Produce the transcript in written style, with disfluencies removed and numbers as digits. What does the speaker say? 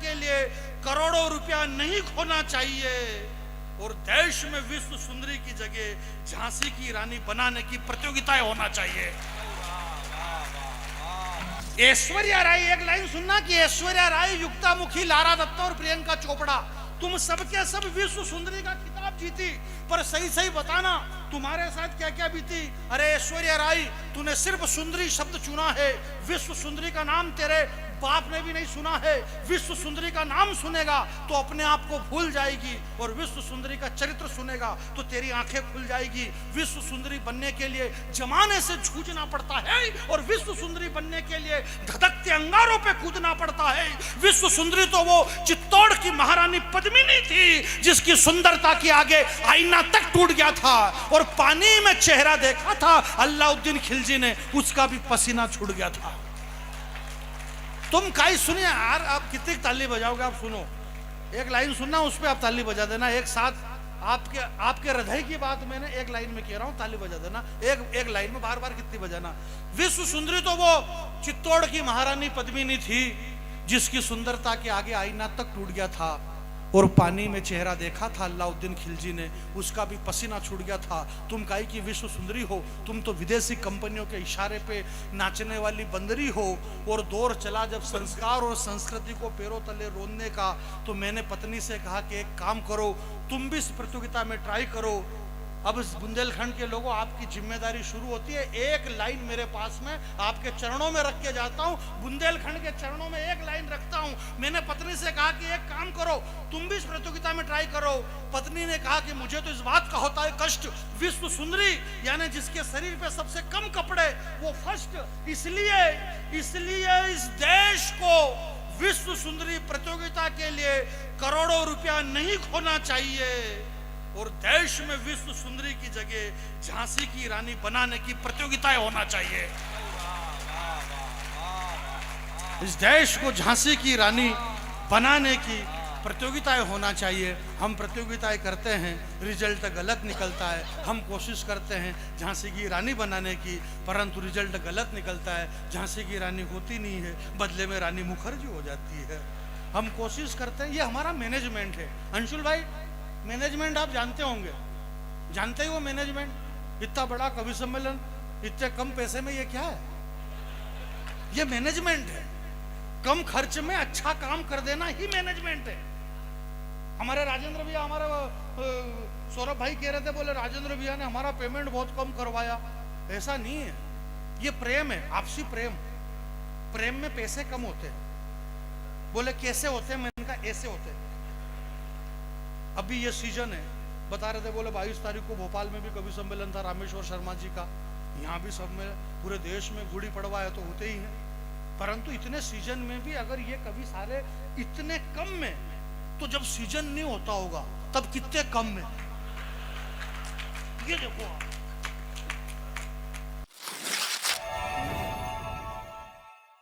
के लिए करोड़ों रुपया नहीं खोना चाहिए और देश में विश्व सुंदरी की जगह झांसी की रानी बनाने की प्रतियोगिताएं होना चाहिए। ऐश्वर्या राय, एक लाइन सुनना कि ऐश्वर्या राय, युक्ता मुखी, लारा दत्ता और प्रियंका चोपड़ा, तुम सबके सब विश्व सुंदरी का खिताब जीती, पर सही सही बताना तुम्हारे साथ क्या क्या बीती। अरे ऐश्वर्या राय, तूने सिर्फ सुंदरी शब्द चुना है, विश्व सुंदरी का नाम तेरे बाप ने भी नहीं सुना है। विश्व सुंदरी का नाम सुनेगा तो अपने आप को भूल जाएगी और विश्व सुंदरी का चरित्र सुनेगा तो तेरी आंखें खुल जाएगी। विश्व सुंदरी बनने के लिए जमाने से जूझना पड़ता है और विश्व सुंदरी बनने के लिए धधकते अंगारों पे कूदना पड़ता है। विश्व सुंदरी तो वो चित्तौड़ की महारानी पद्मिनी थी जिसकी सुंदरता के आगे आईना तक टूट गया था और पानी में चेहरा देखा था अलाउद्दीन खिलजी ने, उसका भी पसीना छूट गया था। तुम काई सुनिए यार, आप कितनी ताली बजाओगे? आप सुनो, एक लाइन सुनना, उस पर आप ताली बजा देना एक साथ। आपके हृदय की बात मैंने एक लाइन में कह रहा हूं, ताली बजा देना एक लाइन में, बार बार कितनी बजाना। विश्व सुंदरी तो वो चित्तौड़ की महारानी पद्मिनी थी जिसकी सुंदरता के आगे आईना तक टूट गया था और पानी में चेहरा देखा था अलाउद्दीन खिलजी ने, उसका भी पसीना छूट गया था। तुम काई की विश्व सुंदरी हो? तुम तो विदेशी कंपनियों के इशारे पे नाचने वाली बंदरी हो। और दौर चला जब संस्कार और संस्कृति को पैरों तले रोनने का, तो मैंने पत्नी से कहा कि एक काम करो, तुम भी इस प्रतियोगिता में ट्राई करो। अब इस बुंदेलखंड के लोगों, आपकी जिम्मेदारी शुरू होती है। एक लाइन मेरे पास में आपके चरणों में रख के जाता हूं, बुंदेलखंड के चरणों में एक लाइन रखता हूं। मैंने पत्नी से कहा कि एक काम करो, तुम भी इस प्रतियोगिता में ट्राई करो। पत्नी ने कहा कि मुझे तो इस बात का होता है कष्ट, विश्व सुंदरी यानी जिसके शरीर पे सबसे कम कपड़े वो फर्स्ट, इसलिए इस देश को विश्व सुंदरी प्रतियोगिता के लिए करोड़ों रुपया नहीं खोना चाहिए और देश में विश्व सुंदरी की जगह झांसी की रानी बनाने की प्रतियोगिताएं होना चाहिए। इस देश को झांसी की रानी बनाने की प्रतियोगिताएं होना चाहिए। हम प्रतियोगिताएं करते हैं, रिजल्ट गलत निकलता है। हम कोशिश करते हैं झांसी की रानी बनाने की, परंतु रिजल्ट गलत निकलता है। झांसी की रानी होती नहीं है, बदले में रानी मुखर्जी हो जाती है। हम कोशिश करते हैं, ये हमारा मैनेजमेंट है। अंशुल भाई, मैनेजमेंट आप जानते होंगे, जानते ही वो मैनेजमेंट, इतना बड़ा कवि सम्मेलन इतने कम पैसे में, ये क्या है? ये मैनेजमेंट है। कम खर्च में अच्छा काम कर देना ही मैनेजमेंट है। हमारे राजेंद्र भैया, हमारे सौरभ भाई कह रहे थे, बोले राजेंद्र भैया ने हमारा पेमेंट बहुत कम करवाया। ऐसा नहीं है, ये प्रेम है, आपसी प्रेम। प्रेम में पैसे कम होते हैं। बोले कैसे होते हैं? मैंने कहा ऐसे होते हैं। अभी ये सीजन है, बता रहे थे, बोले 22 तारीख को भोपाल में भी कवि सम्मेलन था रामेश्वर शर्मा जी का। यहाँ भी सब में, पूरे देश में गुड़ी पड़वा है तो होते ही हैं, परंतु इतने सीजन में भी अगर ये कवि सारे इतने कम में, तो जब सीजन नहीं होता होगा तब कितने कम में? ये देखो आप,